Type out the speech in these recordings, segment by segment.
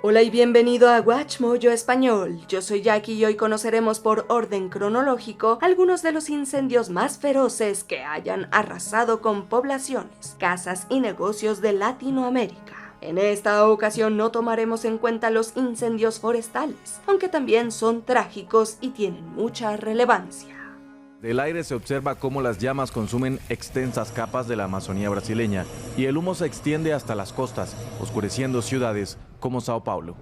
Hola y bienvenido a Watch Mojo Español. Yo soy Jackie y hoy conoceremos por orden cronológico algunos de los incendios más feroces que hayan arrasado con poblaciones, casas y negocios de Latinoamérica. En esta ocasión no tomaremos en cuenta los incendios forestales, aunque también son trágicos y tienen mucha relevancia. Del aire se observa cómo las llamas consumen extensas capas de la Amazonía brasileña y el humo se extiende hasta las costas, oscureciendo ciudades como Sao Paulo.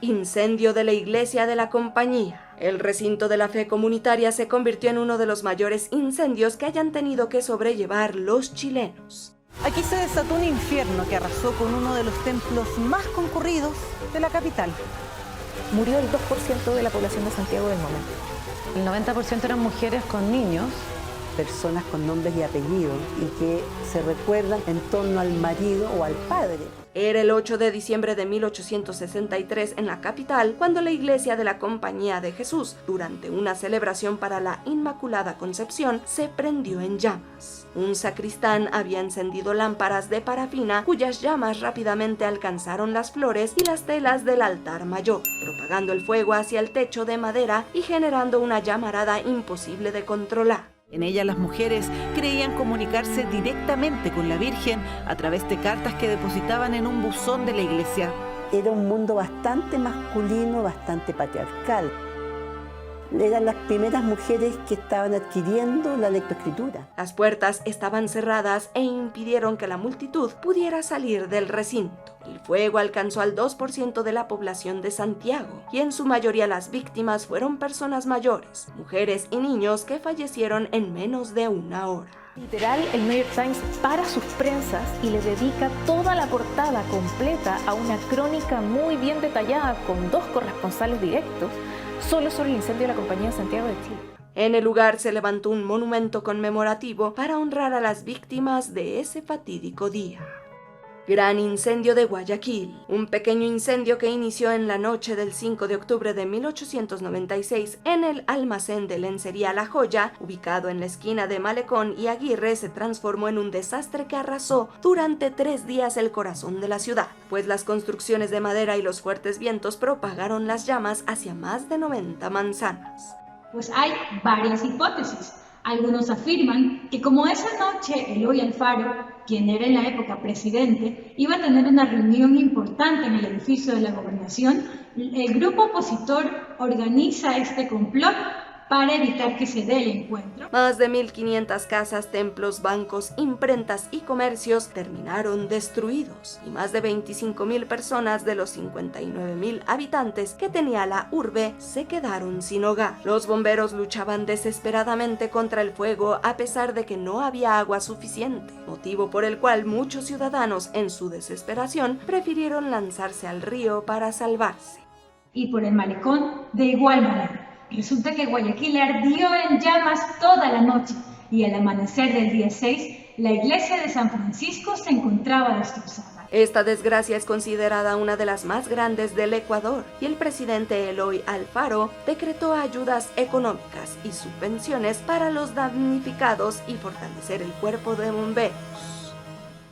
Incendio de la Iglesia de la Compañía. El recinto de la fe comunitaria se convirtió en uno de los mayores incendios que hayan tenido que sobrellevar los chilenos. Aquí se desató un infierno que arrasó con uno de los templos más concurridos de la capital. Murió el 2% de la población de Santiago del momento. El 90% eran mujeres con niños. Personas con nombres y apellidos y que se recuerdan en torno al marido o al padre. Era el 8 de diciembre de 1863 en la capital, cuando la Iglesia de la Compañía de Jesús, durante una celebración para la Inmaculada Concepción, se prendió en llamas. Un sacristán había encendido lámparas de parafina, cuyas llamas rápidamente alcanzaron las flores y las telas del altar mayor, propagando el fuego hacia el techo de madera y generando una llamarada imposible de controlar. En ella las mujeres creían comunicarse directamente con la Virgen a través de cartas que depositaban en un buzón de la iglesia. Era un mundo bastante masculino, bastante patriarcal. Eran las primeras mujeres que estaban adquiriendo la lectoescritura. Las puertas estaban cerradas e impidieron que la multitud pudiera salir del recinto. El fuego alcanzó al 2% de la población de Santiago y en su mayoría las víctimas fueron personas mayores, mujeres y niños que fallecieron en menos de una hora. Literal, el New York Times para sus prensas y le dedica toda la portada completa a una crónica muy bien detallada con 2 corresponsales directos solo sobre el incendio de la Compañía de Santiago de Chile. En el lugar se levantó un monumento conmemorativo para honrar a las víctimas de ese fatídico día. Gran incendio de Guayaquil. Un pequeño incendio que inició en la noche del 5 de octubre de 1896 en el almacén de lencería La Joya, ubicado en la esquina de Malecón y Aguirre, se transformó en un desastre que arrasó durante 3 días el corazón de la ciudad, pues las construcciones de madera y los fuertes vientos propagaron las llamas hacia más de 90 manzanas. Pues hay varias hipótesis. Algunos afirman que como esa noche Eloy Alfaro, quien era en la época presidente, iba a tener una reunión importante en el edificio de la gobernación, el grupo opositor organiza este complot para evitar que se dé el encuentro. Más de 1.500 casas, templos, bancos, imprentas y comercios terminaron destruidos y más de 25.000 personas de los 59.000 habitantes que tenía la urbe se quedaron sin hogar. Los bomberos luchaban desesperadamente contra el fuego a pesar de que no había agua suficiente, motivo por el cual muchos ciudadanos en su desesperación prefirieron lanzarse al río para salvarse. Y por el malecón de igual manera. Resulta que Guayaquil ardió en llamas toda la noche y al amanecer del día 6, la iglesia de San Francisco se encontraba destrozada. Esta desgracia es considerada una de las más grandes del Ecuador y el presidente Eloy Alfaro decretó ayudas económicas y subvenciones para los damnificados y fortalecer el cuerpo de bomberos.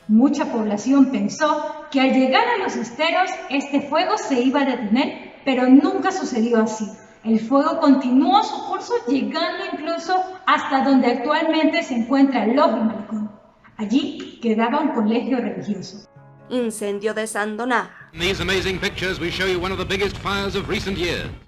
Mucha población pensó que al llegar a los esteros este fuego se iba a detener, pero nunca sucedió así. El fuego continuó su curso llegando incluso hasta donde actualmente se encuentra el Lobby Malecón. Allí quedaba un colegio religioso. Incendio de Sandoná.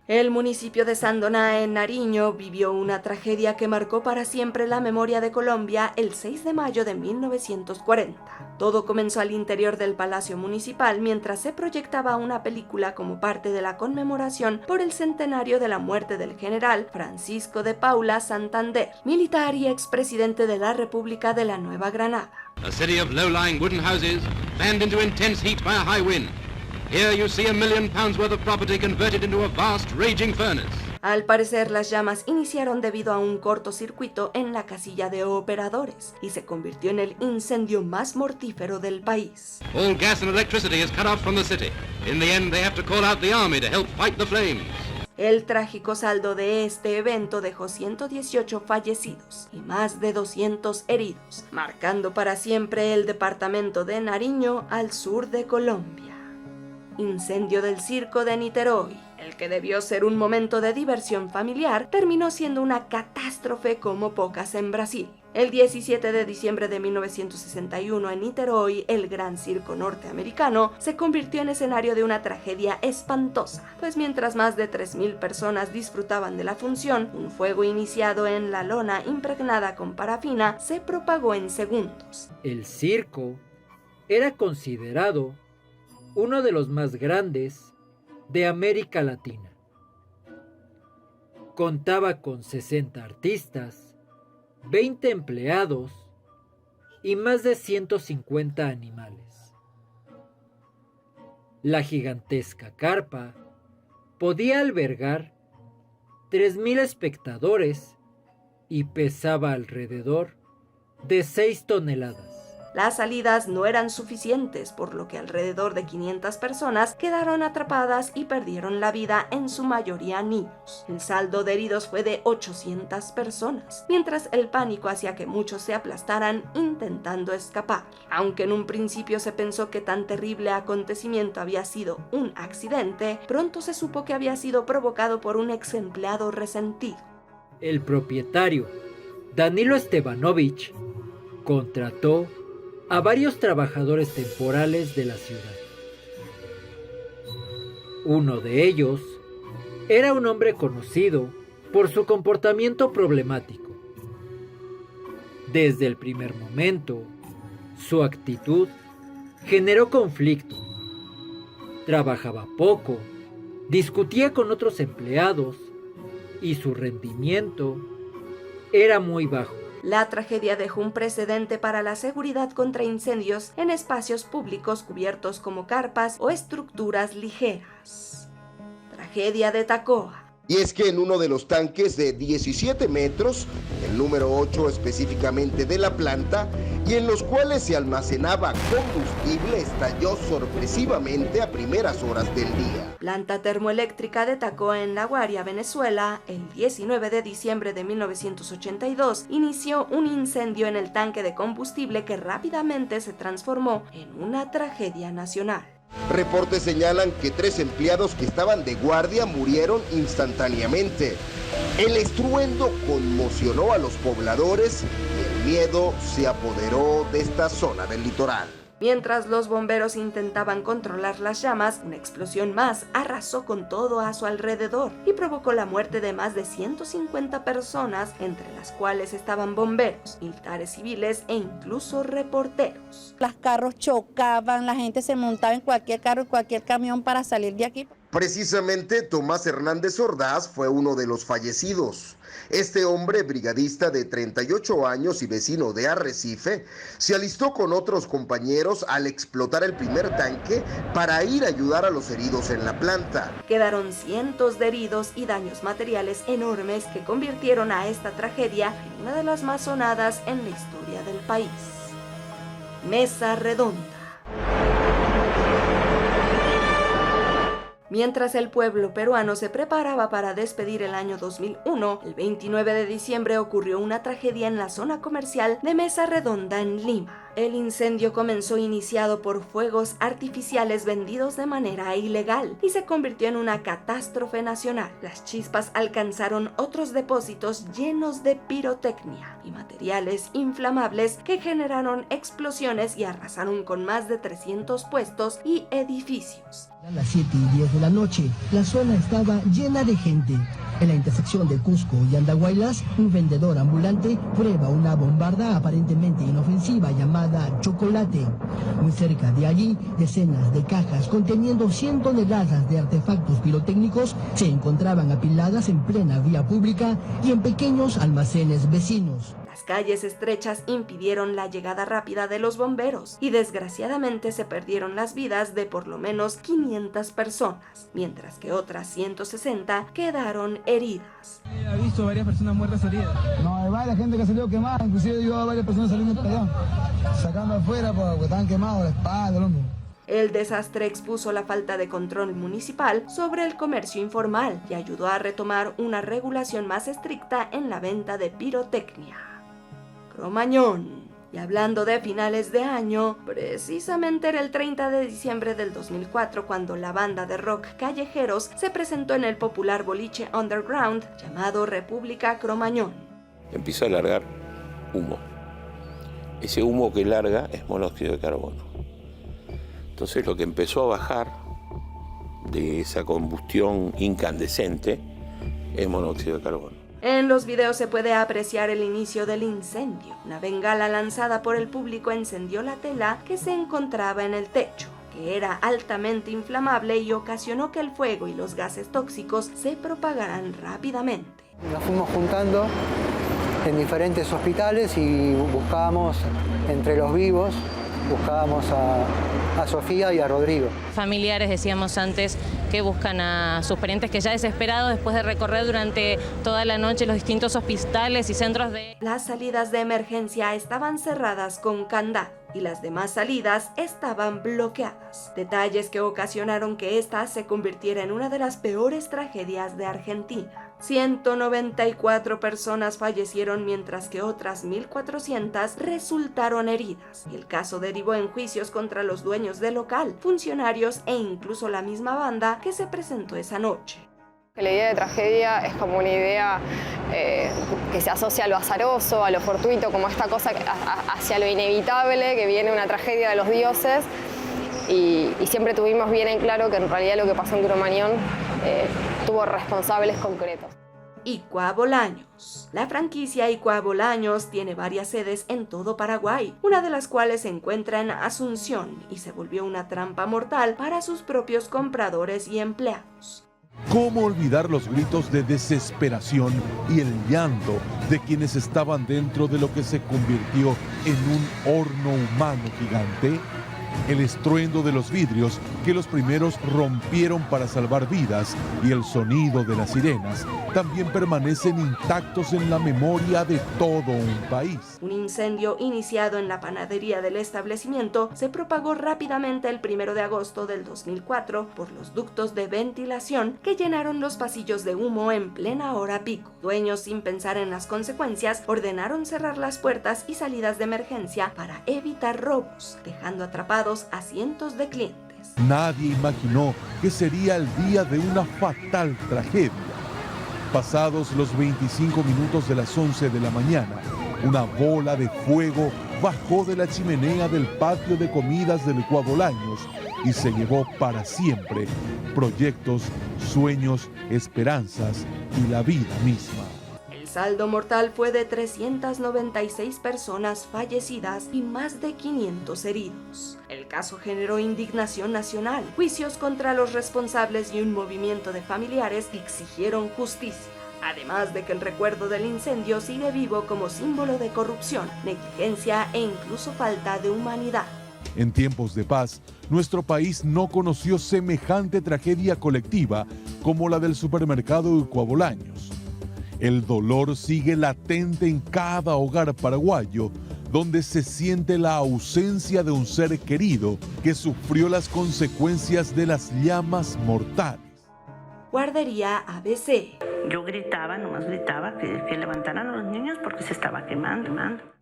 El municipio de Sandoná en Nariño vivió una tragedia que marcó para siempre la memoria de Colombia el 6 de mayo de 1940. Todo comenzó al interior del Palacio Municipal mientras se proyectaba una película como parte de la conmemoración por el centenario de la muerte del general Francisco de Paula Santander, militar y expresidente de la República de la Nueva Granada. A city of low-lying wooden houses, fanned into intense heat by a high wind. Here you see £1 million worth of property converted into a vast raging furnace. Al parecer, las llamas iniciaron debido a un cortocircuito en la casilla de operadores y se convirtió en el incendio más mortífero del país. All gas and electricity is cut off from the city. In the end, they have to call out the army to help fight the flames. El trágico saldo de este evento dejó 118 fallecidos y más de 200 heridos, marcando para siempre el departamento de Nariño al sur de Colombia. Incendio del circo de Niterói. El que debió ser un momento de diversión familiar terminó siendo una catástrofe como pocas en Brasil. El 17 de diciembre de 1961 en Niterói, el gran circo norteamericano se convirtió en escenario de una tragedia espantosa, pues mientras más de 3.000 personas disfrutaban de la función, un fuego iniciado en la lona impregnada con parafina se propagó en segundos. El circo era considerado uno de los más grandes de América Latina. Contaba con 60 artistas, 20 empleados y más de 150 animales. La gigantesca carpa podía albergar 3.000 espectadores y pesaba alrededor de 6 toneladas. Las salidas no eran suficientes, por lo que alrededor de 500 personas quedaron atrapadas y perdieron la vida, en su mayoría niños. El saldo de heridos fue de 800 personas, mientras el pánico hacía que muchos se aplastaran intentando escapar. Aunque en un principio se pensó que tan terrible acontecimiento había sido un accidente, pronto se supo que había sido provocado por un ex empleado resentido. El propietario, Danilo Estebanovich, contrató a varios trabajadores temporales de la ciudad. Uno de ellos era un hombre conocido por su comportamiento problemático. Desde el primer momento, su actitud generó conflicto. Trabajaba poco, discutía con otros empleados y su rendimiento era muy bajo. La tragedia dejó un precedente para la seguridad contra incendios en espacios públicos cubiertos como carpas o estructuras ligeras. Tragedia de Tacoa. Y es que en uno de los tanques de 17 metros, el número 8 específicamente de la planta, y en los cuales se almacenaba combustible, estalló sorpresivamente a primeras horas del día. Planta termoeléctrica de Tacoa en La Guaria, Venezuela, el 19 de diciembre de 1982, inició un incendio en el tanque de combustible que rápidamente se transformó en una tragedia nacional. Reportes señalan que 3 empleados que estaban de guardia murieron instantáneamente. El estruendo conmocionó a los pobladores y el miedo se apoderó de esta zona del litoral. Mientras los bomberos intentaban controlar las llamas, una explosión más arrasó con todo a su alrededor y provocó la muerte de más de 150 personas, entre las cuales estaban bomberos, militares civiles e incluso reporteros. Los carros chocaban, la gente se montaba en cualquier carro, en cualquier camión para salir de aquí. Precisamente Tomás Hernández Ordaz fue uno de los fallecidos. Este hombre, brigadista de 38 años y vecino de Arrecife, se alistó con otros compañeros al explotar el primer tanque para ir a ayudar a los heridos en la planta. Quedaron cientos de heridos y daños materiales enormes que convirtieron a esta tragedia en una de las más sonadas en la historia del país. Mesa Redonda. Mientras el pueblo peruano se preparaba para despedir el año 2001, el 29 de diciembre ocurrió una tragedia en la zona comercial de Mesa Redonda en Lima. El incendio comenzó iniciado por fuegos artificiales vendidos de manera ilegal y se convirtió en una catástrofe nacional. Las chispas alcanzaron otros depósitos llenos de pirotecnia y materiales inflamables que generaron explosiones y arrasaron con más de 300 puestos y edificios. A las 7:10 de la noche, la zona estaba llena de gente. En la intersección de Cusco y Andahuaylas, un vendedor ambulante prueba una bombarda aparentemente inofensiva llamada Chocolate. Muy cerca de allí, decenas de cajas conteniendo 100 toneladas de artefactos pirotécnicos se encontraban apiladas en plena vía pública y en pequeños almacenes vecinos. Las calles estrechas impidieron la llegada rápida de los bomberos y desgraciadamente se perdieron las vidas de por lo menos 500 personas, mientras que otras 160 quedaron heridas. ¿Ha visto varias personas muertas heridas? No, hay varias gente que salió quemada, inclusive yo a varias personas saliendo para allá, sacando afuera porque estaban quemados la espalda, el hombro. El desastre expuso la falta de control municipal sobre el comercio informal y ayudó a retomar una regulación más estricta en la venta de pirotecnia. Cromañón. Y hablando de finales de año, precisamente era el 30 de diciembre del 2004 cuando la banda de rock Callejeros se presentó en el popular boliche underground llamado República Cromañón. Empieza a largar humo. Ese humo que larga es monóxido de carbono. Entonces lo que empezó a bajar de esa combustión incandescente es monóxido de carbono. En los videos se puede apreciar el inicio del incendio. Una bengala lanzada por el público encendió la tela que se encontraba en el techo, que era altamente inflamable y ocasionó que el fuego y los gases tóxicos se propagaran rápidamente. Nos fuimos juntando en diferentes hospitales y buscábamos entre los vivos, buscábamos a Sofía y a Rodrigo. Familiares, decíamos antes, que buscan a sus parientes que ya desesperados después de recorrer durante toda la noche los distintos hospitales y centros de... Las salidas de emergencia estaban cerradas con candado y las demás salidas estaban bloqueadas. Detalles que ocasionaron que esta se convirtiera en una de las peores tragedias de Argentina. 194 personas fallecieron mientras que otras 1.400 resultaron heridas. El caso derivó en juicios contra los dueños del local, funcionarios e incluso la misma banda que se presentó esa noche. La idea de tragedia es como una idea que se asocia a lo azaroso, a lo fortuito, como esta cosa hacia lo inevitable, que viene una tragedia de los dioses. Y siempre tuvimos bien en claro que en realidad lo que pasó en Cromañón tuvo responsables concretos. Icua Bolaños. La franquicia Icua Bolaños tiene varias sedes en todo Paraguay, una de las cuales se encuentra en Asunción y se volvió una trampa mortal para sus propios compradores y empleados. ¿Cómo olvidar los gritos de desesperación y el llanto de quienes estaban dentro de lo que se convirtió en un horno humano gigante? El estruendo de los vidrios que los primeros rompieron para salvar vidas y el sonido de las sirenas también permanecen intactos en la memoria de todo un país. Un incendio iniciado en la panadería del establecimiento se propagó rápidamente el 1 de agosto del 2004 por los ductos de ventilación que llenaron los pasillos de humo en plena hora pico. Dueños, sin pensar en las consecuencias, ordenaron cerrar las puertas y salidas de emergencia para evitar robos, dejando atrapados a cientos de clientes. Nadie imaginó que sería el día de una fatal tragedia. Pasados los 25 minutos de las 11 de la mañana, una bola de fuego bajó de la chimenea del patio de comidas del Icua Bolaños y se llevó para siempre proyectos, sueños, esperanzas y la vida misma. El saldo mortal fue de 396 personas fallecidas y más de 500 heridos. El caso generó indignación nacional, juicios contra los responsables y un movimiento de familiares que exigieron justicia. Además de que el recuerdo del incendio sigue vivo como símbolo de corrupción, negligencia e incluso falta de humanidad. En tiempos de paz, nuestro país no conoció semejante tragedia colectiva como la del supermercado Icua Bolaños. El dolor sigue latente en cada hogar paraguayo, donde se siente la ausencia de un ser querido que sufrió las consecuencias de las llamas mortales. Guardería ABC. Yo gritaba, nomás gritaba que levantaran a los niños porque se estaba quemando.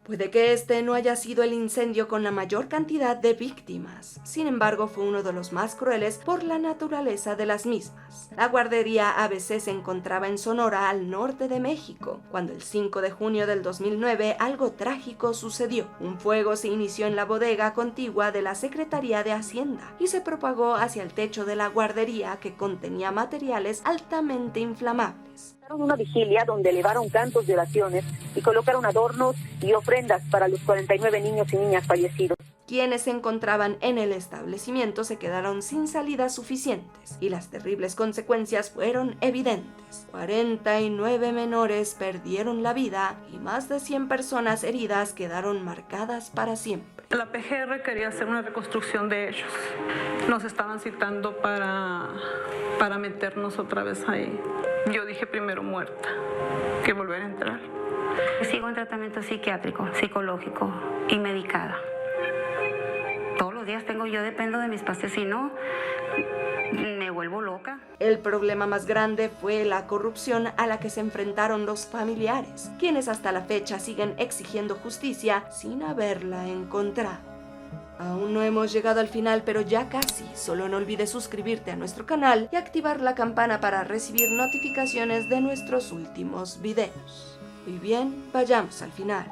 Puede que este no haya sido el incendio con la mayor cantidad de víctimas. Sin embargo, fue uno de los más crueles por la naturaleza de las mismas. La guardería ABC se encontraba en Sonora, al norte de México, cuando el 5 de junio del 2009 algo trágico sucedió. Un fuego se inició en la bodega contigua de la Secretaría de Hacienda y se propagó hacia el techo de la guardería, que contenía materiales altamente inflamables. Una vigilia donde elevaron cantos de oraciones y colocaron adornos y ofrendas para los 49 niños y niñas fallecidos. Quienes se encontraban en el establecimiento se quedaron sin salidas suficientes y las terribles consecuencias fueron evidentes. 49 menores perdieron la vida y más de 100 personas heridas quedaron marcadas para siempre. La PGR quería hacer una reconstrucción de ellos. Nos estaban citando para meternos otra vez ahí. Yo dije primero muerta que volver a entrar. Sigo en tratamiento psiquiátrico, psicológico y medicada. Todos los días yo dependo de mis pastillas, si no, me vuelvo loca. El problema más grande fue la corrupción a la que se enfrentaron los familiares, quienes hasta la fecha siguen exigiendo justicia sin haberla encontrado. Aún no hemos llegado al final, pero ya casi. Solo no olvides suscribirte a nuestro canal y activar la campana para recibir notificaciones de nuestros últimos videos. Muy bien, vayamos al final.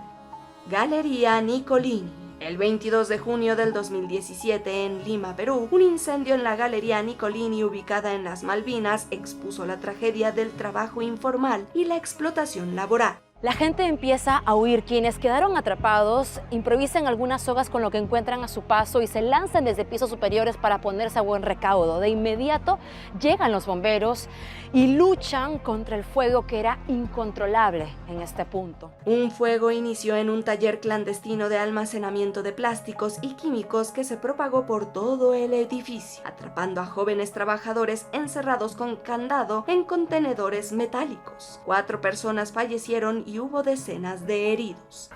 Galería Nicolini. El 22 de junio del 2017 en Lima, Perú, un incendio en la Galería Nicolini ubicada en las Malvinas expuso la tragedia del trabajo informal y la explotación laboral. La gente empieza a huir. Quienes quedaron atrapados improvisan algunas sogas con lo que encuentran a su paso y se lanzan desde pisos superiores para ponerse a buen recaudo. De inmediato llegan los bomberos y luchan contra el fuego que era incontrolable en este punto. Un fuego inició en un taller clandestino de almacenamiento de plásticos y químicos que se propagó por todo el edificio, atrapando a jóvenes trabajadores encerrados con candado en contenedores metálicos. 4 personas fallecieron y hubo decenas de heridos.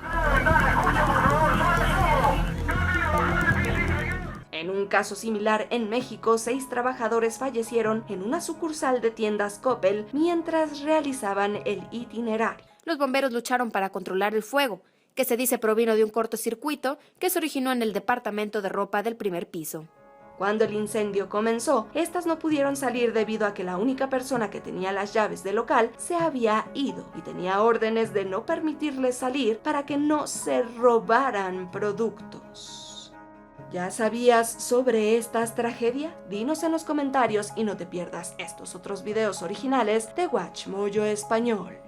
En un caso similar en México, 6 trabajadores fallecieron en una sucursal de tiendas Coppel mientras realizaban el itinerario. Los bomberos lucharon para controlar el fuego, que se dice provino de un cortocircuito que se originó en el departamento de ropa del primer piso. Cuando el incendio comenzó, estas no pudieron salir debido a que la única persona que tenía las llaves del local se había ido y tenía órdenes de no permitirles salir para que no se robaran productos. ¿Ya sabías sobre estas tragedias? Dinos en los comentarios y no te pierdas estos otros videos originales de WatchMojo Español.